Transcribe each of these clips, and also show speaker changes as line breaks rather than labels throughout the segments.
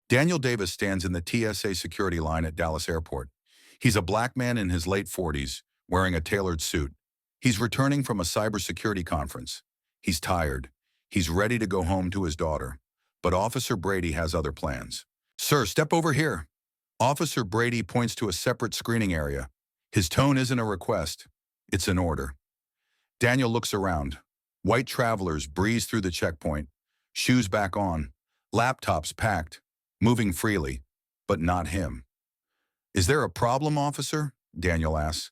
Daniel Davis stands in the TSA security line at Dallas Airport. He's a black man in his late 40s, wearing a tailored suit. He's returning from a cybersecurity conference. He's tired. He's ready to go home to his daughter. But Officer Brady has other plans. "Sir, step over here." Officer Brady points to a separate screening area. His tone isn't a request. It's an order. Daniel looks around. White travelers breeze through the checkpoint, shoes back on, laptops packed, moving freely, but not him. "Is there a problem, officer?" Daniel asks.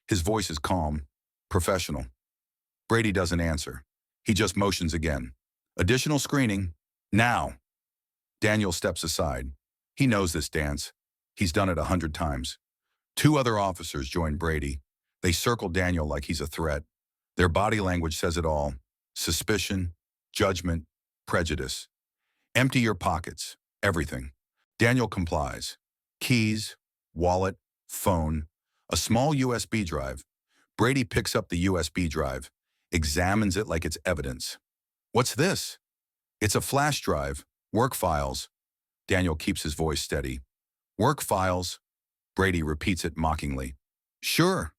His voice is calm, professional. Brady doesn't answer. He just motions again. "Additional screening, now." Daniel steps aside. He knows this dance. He's done it 100 times. Two other officers join Brady. They circle Daniel like he's a threat. Their body language says it all. Suspicion, judgment, prejudice. "Empty your pockets, everything." Daniel complies. Keys, wallet, phone, a small USB drive. Brady picks up the USB drive, examines it like it's evidence. "What's this?" "It's a flash drive, work files." Daniel keeps his voice steady. "Work files?" Brady repeats it mockingly. "Sure."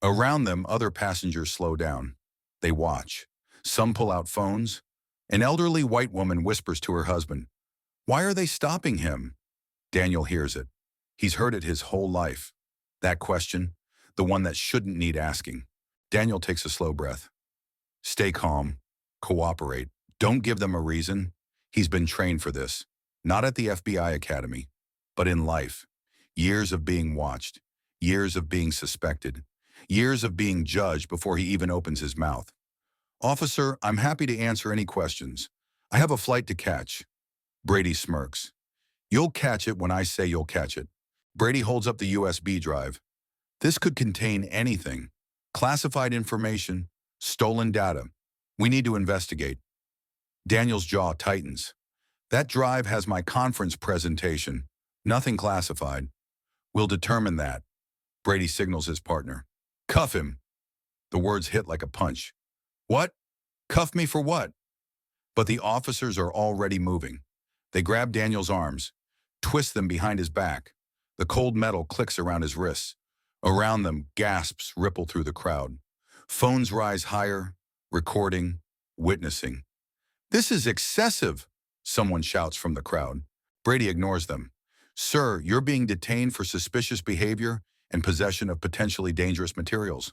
Around them, other passengers slow down. They watch. Some pull out phones. An elderly white woman whispers to her husband, "Why are they stopping him?" Daniel hears it. He's heard it his whole life. That question, the one that shouldn't need asking. Daniel takes a slow breath. Stay calm. Cooperate. Don't give them a reason. He's been trained for this. Not at the FBI Academy, but in life. Years of being watched. Years of being suspected. Years of being judged before he even opens his mouth. "Officer, I'm happy to answer any questions. I have a flight to catch." Brady smirks. "You'll catch it when I say you'll catch it." Brady holds up the USB drive. "This could contain anything. Classified information, stolen data. We need to investigate." Daniel's jaw tightens. "That drive has my conference presentation. Nothing classified." "We'll determine that." Brady signals his partner. "Cuff him." The words hit like a punch. "What? Cuff me for what?" But the officers are already moving. They grab Daniel's arms, twist them behind his back. The cold metal clicks around his wrists. Around them, gasps ripple through the crowd. Phones rise higher, recording, witnessing. "This is excessive," someone shouts from the crowd. Brady ignores them. "Sir, you're being detained for suspicious behavior and possession of potentially dangerous materials."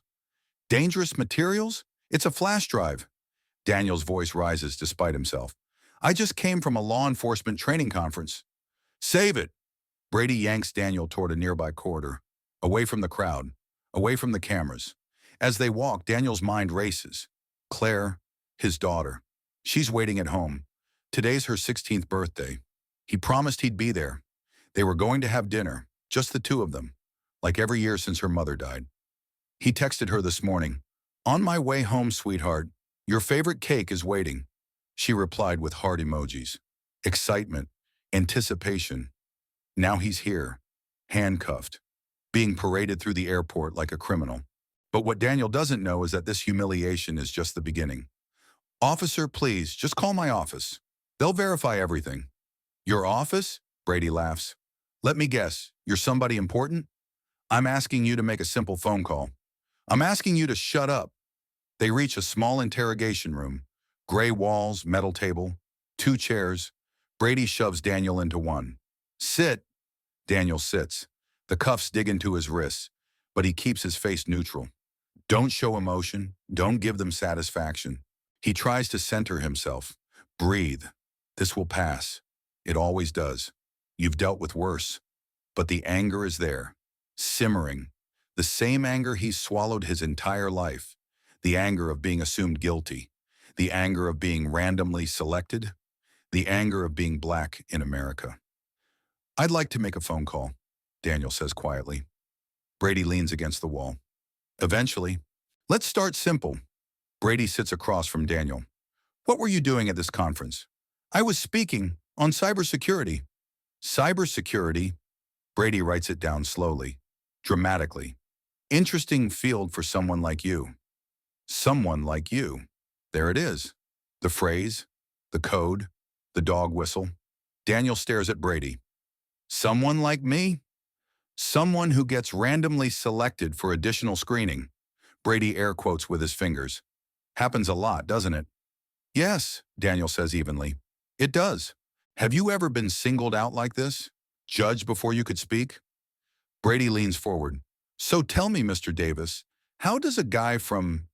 "Dangerous materials? It's a flash drive." Daniel's voice rises despite himself. "I just came from a law enforcement training conference." "Save it." Brady yanks Daniel toward a nearby corridor, away from the crowd, away from the cameras. As they walk, Daniel's mind races. Claire, his daughter. She's waiting at home. Today's her 16th birthday. He promised he'd be there. They were going to have dinner, just the two of them, like every year since her mother died. He texted her this morning, "On my way home, sweetheart. Your favorite cake is waiting." She replied with heart emojis. Excitement, anticipation. Now he's here, handcuffed, being paraded through the airport like a criminal. But what Daniel doesn't know is that this humiliation is just the beginning. "Officer, please, just call my office. They'll verify everything." "Your office?" Brady laughs. "Let me guess, you're somebody important?" "I'm asking you to make a simple phone call." "I'm asking you to shut up." They reach a small interrogation room. Gray walls, metal table, 2 chairs. Brady shoves Daniel into one. "Sit." Daniel sits. The cuffs dig into his wrists, but he keeps his face neutral. Don't show emotion. Don't give them satisfaction. He tries to center himself. Breathe. This will pass. It always does. You've dealt with worse. But the anger is there, simmering. The same anger he's swallowed his entire life. The anger of being assumed guilty. The anger of being randomly selected. The anger of being black in America. "I'd like to make a phone call," Daniel says quietly. Brady leans against the wall. Eventually, "Let's start simple." Brady sits across from Daniel. "What were you doing at this conference?" "I was speaking on cybersecurity." "Cybersecurity?" Brady writes it down slowly, dramatically. "Interesting field for someone like you." Someone like you. There it is. The phrase, the code, the dog whistle. Daniel stares at Brady. Someone like me? Someone who gets randomly selected for additional screening. Brady air quotes with his fingers. Happens a lot, doesn't it? Yes, Daniel says evenly. It does. Have you ever been singled out like this? Judged before you could speak? Brady leans forward. So tell me, Mr. Davis, how does a guy from...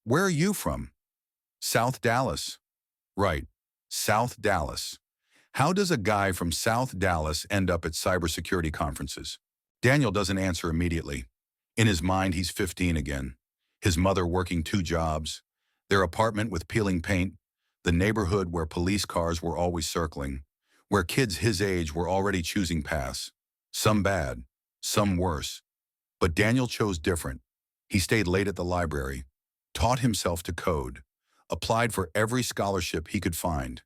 Where are you from? South Dallas. Right. South Dallas. How does a guy from South Dallas end up at cybersecurity conferences? Daniel doesn't answer immediately. In his mind, he's 15 again. His mother working 2 jobs, their apartment with peeling paint, the neighborhood where police cars were always circling, where kids his age were already choosing paths. Some bad, some worse. But Daniel chose different. He stayed late at the library, taught himself to code, applied for every scholarship he could find,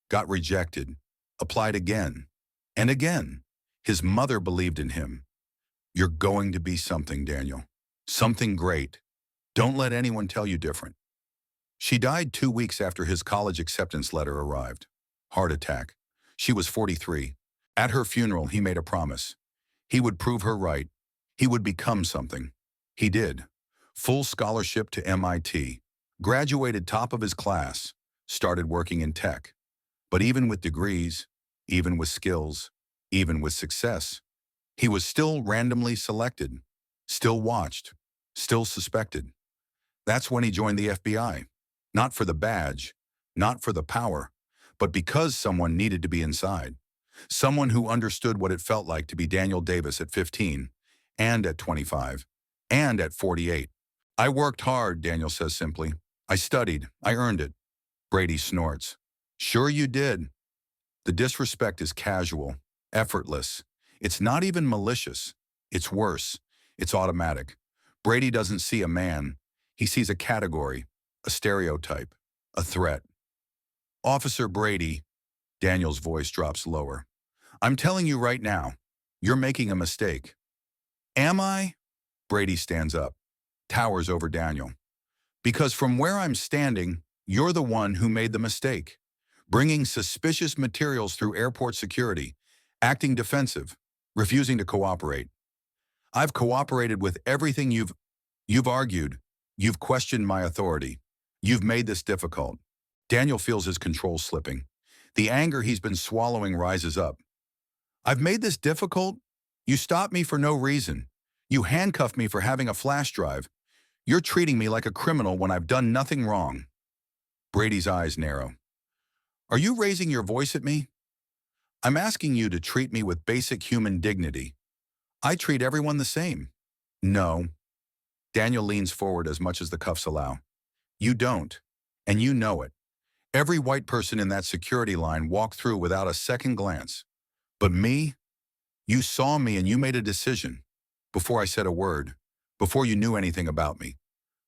got rejected, applied again, and again. His mother believed in him. You're going to be something, Daniel. Something great. Don't let anyone tell you different. She died 2 weeks after his college acceptance letter arrived. Heart attack. She was 43. At her funeral, he made a promise. He would prove her right. He would become something. He did. Full scholarship to MIT. Graduated top of his class. Started working in tech. But even with degrees, even with skills, even with success, he was still randomly selected, still watched, still suspected. That's when he joined the FBI. Not for the badge, not for the power, but because someone needed to be inside. Someone who understood what it felt like to be Daniel Davis at 15, and at 25, and at 48. I worked hard, Daniel says simply. I studied. I earned it. Brady snorts. Sure you did. The disrespect is casual, effortless. It's not even malicious. It's worse. It's automatic. Brady doesn't see a man. He sees a category, a stereotype, a threat. Officer Brady, Daniel's voice drops lower. I'm telling you right now, you're making a mistake. Am I? Brady stands up, towers over Daniel. Because from where I'm standing, you're the one who made the mistake. Bringing suspicious materials through airport security, acting defensive, refusing to cooperate. I've cooperated with everything you've argued. You've questioned my authority. You've made this difficult. Daniel feels his control slipping. The anger he's been swallowing rises up. I've made this difficult? You stopped me for no reason. You handcuffed me for having a flash drive. You're treating me like a criminal when I've done nothing wrong. Brady's eyes narrow. Are you raising your voice at me? I'm asking you to treat me with basic human dignity. I treat everyone the same. No. Daniel leans forward as much as the cuffs allow. You don't, and you know it. Every white person in that security line walked through without a second glance. But me? You saw me and you made a decision. Before I said a word, before you knew anything about me,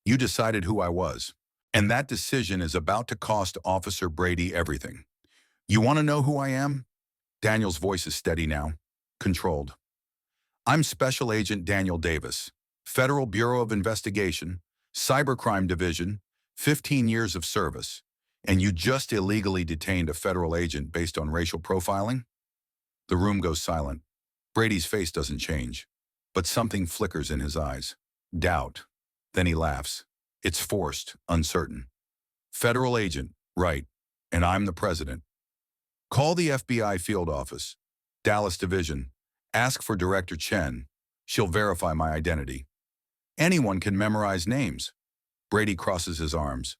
you decided who I was. And that decision is about to cost Officer Brady everything. You want to know who I am? Daniel's voice is steady now, controlled. I'm Special Agent Daniel Davis, Federal Bureau of Investigation, Cybercrime Division, 15 years of service. And you just illegally detained a federal agent based on racial profiling? The room goes silent. Brady's face doesn't change, but something flickers in his eyes. Doubt. Then he laughs. It's forced, uncertain. Federal agent, right, and I'm the president. Call the FBI field office, Dallas Division. Ask for Director Chen. She'll verify my identity. Anyone can memorize names. Brady crosses his arms.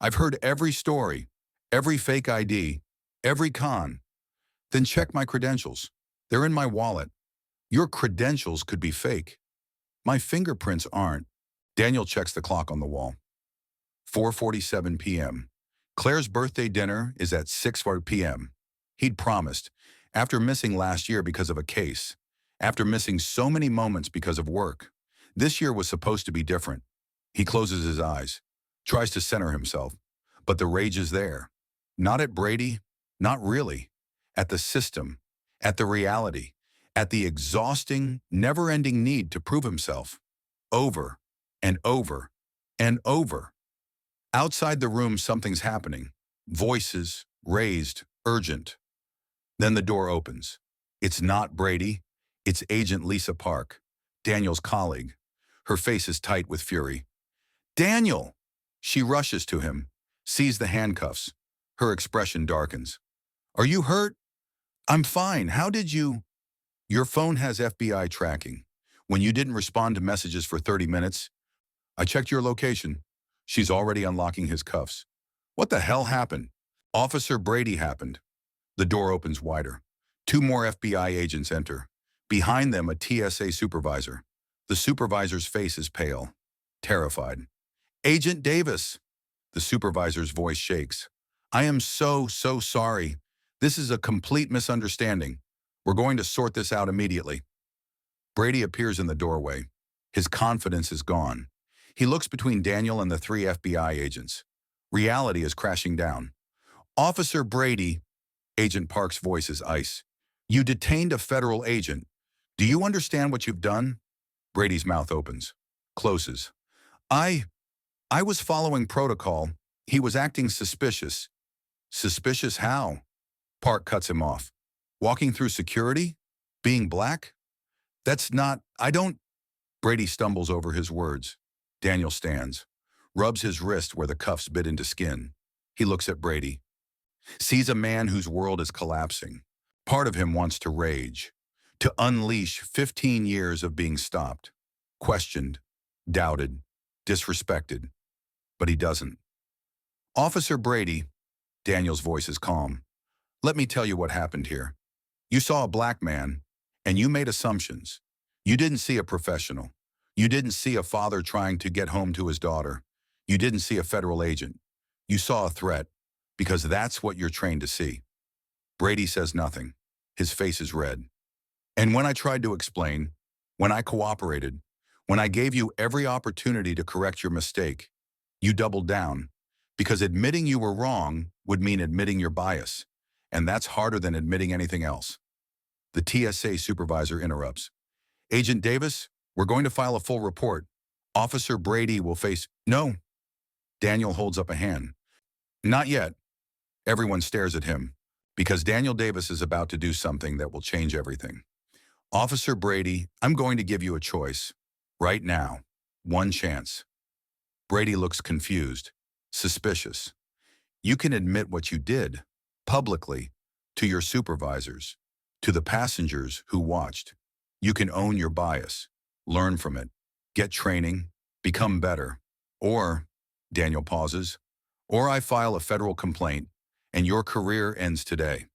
I've heard every story, every fake ID, every con. Then check my credentials. They're in my wallet. Your credentials could be fake. My fingerprints aren't. Daniel checks the clock on the wall. 4:47 p.m. Claire's birthday dinner is at 6 p.m. He'd promised, after missing last year because of a case, after missing so many moments because of work. This year was supposed to be different. He closes his eyes, tries to center himself, but the rage is there. Not at Brady, not really. At the system, at the reality, at the exhausting, never-ending need to prove himself. Over and over and over. Outside the room, something's happening. Voices, raised, urgent. Then the door opens. It's not Brady. It's Agent Lisa Park, Daniel's colleague. Her face is tight with fury. Daniel! She rushes to him, sees the handcuffs. Her expression darkens. Are you hurt? I'm fine. How did you? Your phone has FBI tracking. When you didn't respond to messages for 30 minutes, I checked your location. She's already unlocking his cuffs. What the hell happened? Officer Brady happened. The door opens wider. Two more FBI agents enter. Behind them, a TSA supervisor. The supervisor's face is pale, terrified. Agent Davis! The supervisor's voice shakes. I am so sorry. This is a complete misunderstanding. We're going to sort this out immediately. Brady appears in the doorway. His confidence is gone. He looks between Daniel and the three FBI agents. Reality is crashing down. Officer Brady, Agent Park's voice is ice. You detained a federal agent. Do you understand what you've done? Brady's mouth opens, closes. I was following protocol. He was acting suspicious. Suspicious how? Park cuts him off. Walking through security? Being black? That's not, I don't. Brady stumbles over his words. Daniel stands, rubs his wrist where the cuffs bit into skin. He looks at Brady, sees a man whose world is collapsing. Part of him wants to rage, to unleash 15 years of being stopped, questioned, doubted, disrespected. But he doesn't. Officer Brady, Daniel's voice is calm. Let me tell you what happened here. You saw a black man, and you made assumptions. You didn't see a professional. You didn't see a father trying to get home to his daughter. You didn't see a federal agent. You saw a threat, because that's what you're trained to see. Brady says nothing. His face is red. And when I tried to explain, when I cooperated, when I gave you every opportunity to correct your mistake, you doubled down, because admitting you were wrong would mean admitting your bias, and that's harder than admitting anything else. The TSA supervisor interrupts. Agent Davis, we're going to file a full report. Officer Brady will face... No. Daniel holds up a hand. Not yet. Everyone stares at him, because Daniel Davis is about to do something that will change everything. Officer Brady, I'm going to give you a choice. Right now. One chance. Brady looks confused, suspicious. You can admit what you did, publicly, to your supervisors, to the passengers who watched. You can own your bias, learn from it, get training, become better. Or, Daniel pauses, or I file a federal complaint, and your career ends today.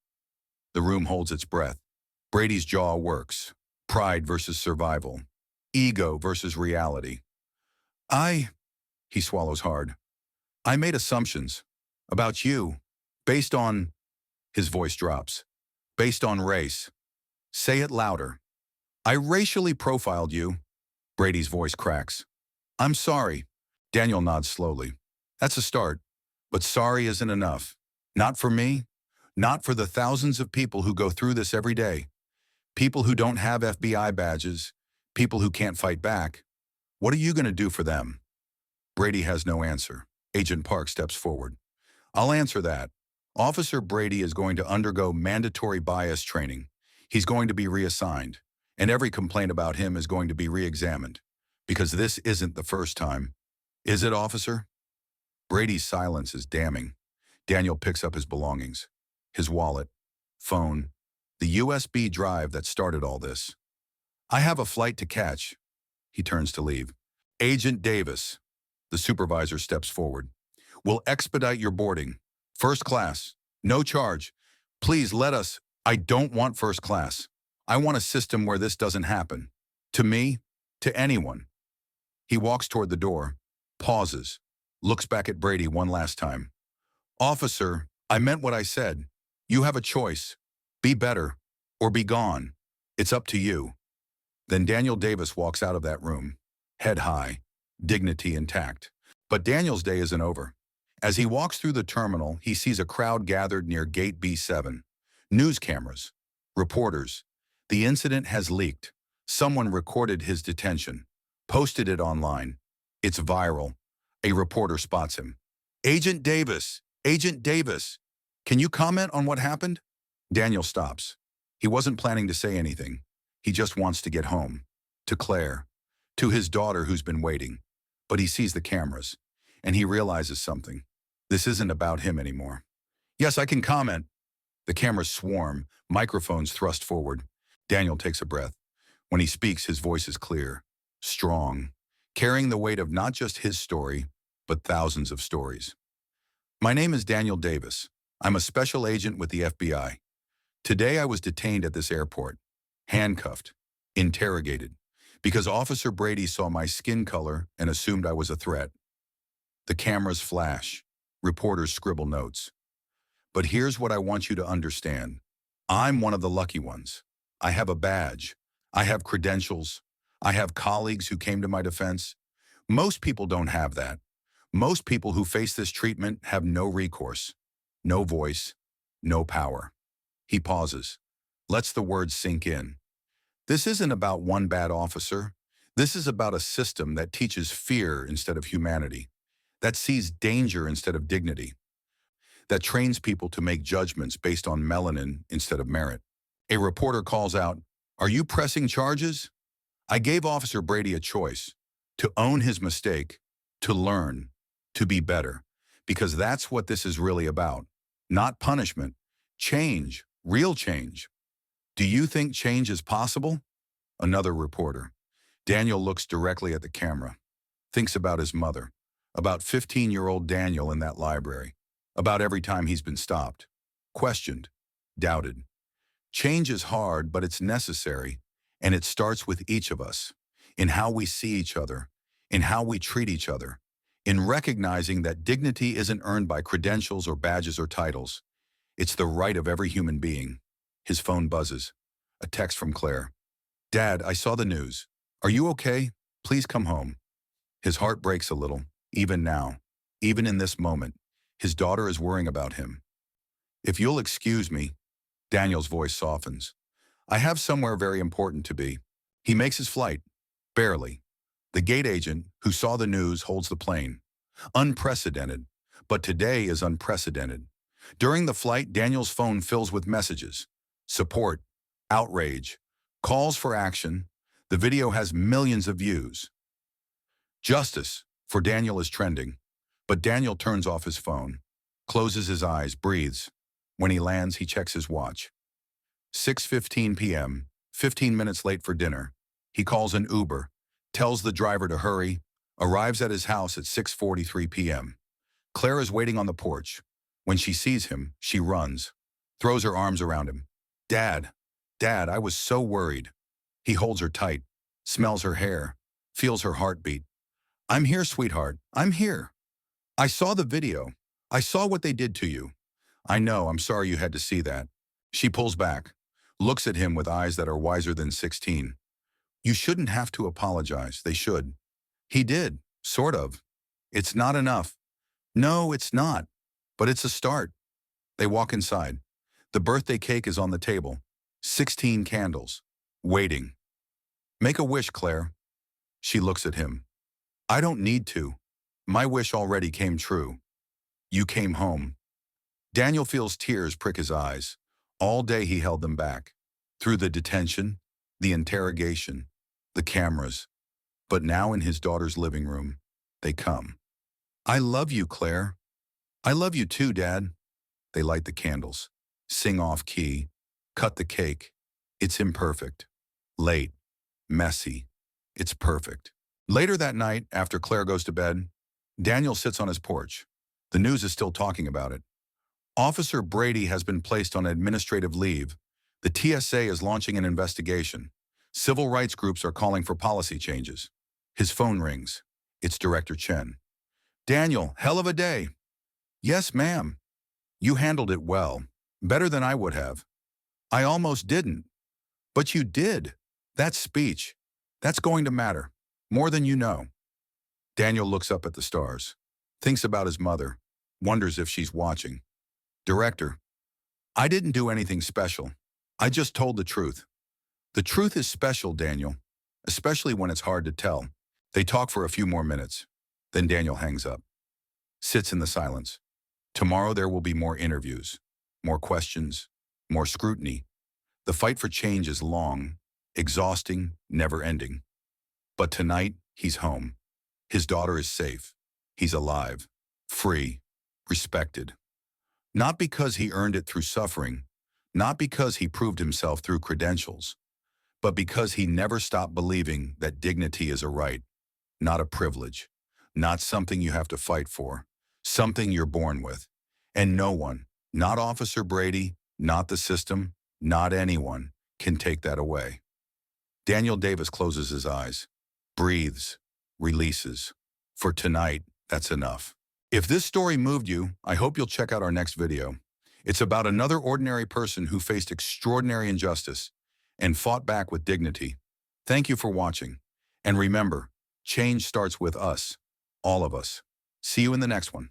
The room holds its breath. Brady's jaw works. Pride versus survival. Ego versus reality. He swallows hard. I made assumptions about you based on, his voice drops, based on race. Say it louder. I racially profiled you. Brady's voice cracks. I'm sorry. Daniel nods slowly. That's a start, but sorry isn't enough. Not for me, not for the thousands of people who go through this every day. People who don't have FBI badges, people who can't fight back. What are you going to do for them? Brady has no answer. Agent Park steps forward. I'll answer that. Officer Brady is going to undergo mandatory bias training. He's going to be reassigned, and every complaint about him is going to be re-examined, because this isn't the first time. Is it, officer? Brady's silence is damning. Daniel picks up his belongings, his wallet, phone, the USB drive that started all this. I have a flight to catch. He turns to leave. Agent Davis, the supervisor steps forward. We'll expedite your boarding. First class, no charge. Please let us. I don't want first class. I want a system where this doesn't happen. To me, to anyone. He walks toward the door, pauses, looks back at Brady one last time. Officer, I meant what I said. You have a choice. Be better, or be gone. It's up to you. Then Daniel Davis walks out of that room, head high, dignity intact. But Daniel's day isn't over. As he walks through the terminal, he sees a crowd gathered near Gate B7. News cameras, reporters. The incident has leaked. Someone recorded his detention, posted it online. It's viral. A reporter spots him. Agent Davis, can you comment on what happened? Daniel stops. He wasn't planning to say anything. He just wants to get home. To Claire. To his daughter who's been waiting. But he sees the cameras. And he realizes something. This isn't about him anymore. Yes, I can comment. The cameras swarm, microphones thrust forward. Daniel takes a breath. When he speaks, his voice is clear, strong, carrying the weight of not just his story, but thousands of stories. My name is Daniel Davis. I'm a special agent with the FBI. Today I was detained at this airport, handcuffed, interrogated, because Officer Brady saw my skin color and assumed I was a threat. The cameras flash, reporters scribble notes. But here's what I want you to understand. I'm one of the lucky ones. I have a badge. I have credentials. I have colleagues who came to my defense. Most people don't have that. Most people who face this treatment have no recourse, no voice, no power. He pauses, lets the words sink in. This isn't about one bad officer. This is about a system that teaches fear instead of humanity, that sees danger instead of dignity, that trains people to make judgments based on melanin instead of merit. A reporter calls out, "Are you pressing charges?" I gave Officer Brady a choice, to own his mistake, to learn, to be better, because that's what this is really about. Not punishment, change, real change. Do you think change is possible? Another reporter. Daniel looks directly at the camera, thinks about his mother, about 15-year-old Daniel in that library, about every time he's been stopped, questioned, doubted. Change is hard, but it's necessary, and it starts with each of us, in how we see each other, in how we treat each other, in recognizing that dignity isn't earned by credentials or badges or titles. It's the right of every human being. His phone buzzes. A text from Claire. "Dad, I saw the news. Are you okay? Please come home." His heart breaks a little, even now, even in this moment. His daughter is worrying about him. "If you'll excuse me," Daniel's voice softens. "I have somewhere very important to be." He makes his flight. Barely. The gate agent, who saw the news, holds the plane. Unprecedented. But today is unprecedented. During the flight, Daniel's phone fills with messages. Support. Outrage. Calls for action. The video has millions of views. Justice for Daniel is trending. But Daniel turns off his phone, closes his eyes, breathes. When he lands, he checks his watch. 6:15 p.m., 15 minutes late for dinner. He calls an Uber, tells the driver to hurry, arrives at his house at 6:43 p.m. Claire is waiting on the porch. When she sees him, she runs, throws her arms around him. "Dad, Dad, I was so worried." He holds her tight, smells her hair, feels her heartbeat. "I'm here, sweetheart. I'm here. I saw the video. I saw what they did to you. I know, I'm sorry you had to see that." She pulls back, looks at him with eyes that are wiser than 16. "You shouldn't have to apologize. They should." He did, sort of. "It's not enough." "No, it's not. But it's a start." They walk inside. The birthday cake is on the table. 16 candles. Waiting. "Make a wish, Claire." She looks at him. "I don't need to. My wish already came true. You came home." Daniel feels tears prick his eyes. All day he held them back. Through the detention, the interrogation, the cameras. But now in his daughter's living room, they come. "I love you, Claire." "I love you too, Dad." They light the candles, sing off key, cut the cake. It's imperfect. Late. Messy. It's perfect. Later that night, after Claire goes to bed, Daniel sits on his porch. The news is still talking about it. Officer Brady has been placed on administrative leave. The TSA is launching an investigation. Civil rights groups are calling for policy changes. His phone rings. It's Director Chen. "Daniel, hell of a day." "Yes, ma'am." "You handled it well. Better than I would have." "I almost didn't." "But you did. That speech. That's going to matter. More than you know." Daniel looks up at the stars, thinks about his mother, wonders if she's watching. "Director, I didn't do anything special. I just told the truth." "The truth is special, Daniel, especially when it's hard to tell." They talk for a few more minutes. Then Daniel hangs up, sits in the silence. Tomorrow there will be more interviews, more questions, more scrutiny. The fight for change is long, exhausting, never-ending. But tonight, he's home. His daughter is safe. He's alive, free, respected. Not because he earned it through suffering, not because he proved himself through credentials, but because he never stopped believing that dignity is a right, not a privilege, not something you have to fight for, something you're born with. And no one, not Officer Brady, not the system, not anyone, can take that away. Daniel Davis closes his eyes, breathes, releases. For tonight, that's enough. If this story moved you, I hope you'll check out our next video. It's about another ordinary person who faced extraordinary injustice and fought back with dignity. Thank you for watching. And remember, change starts with us, all of us. See you in the next one.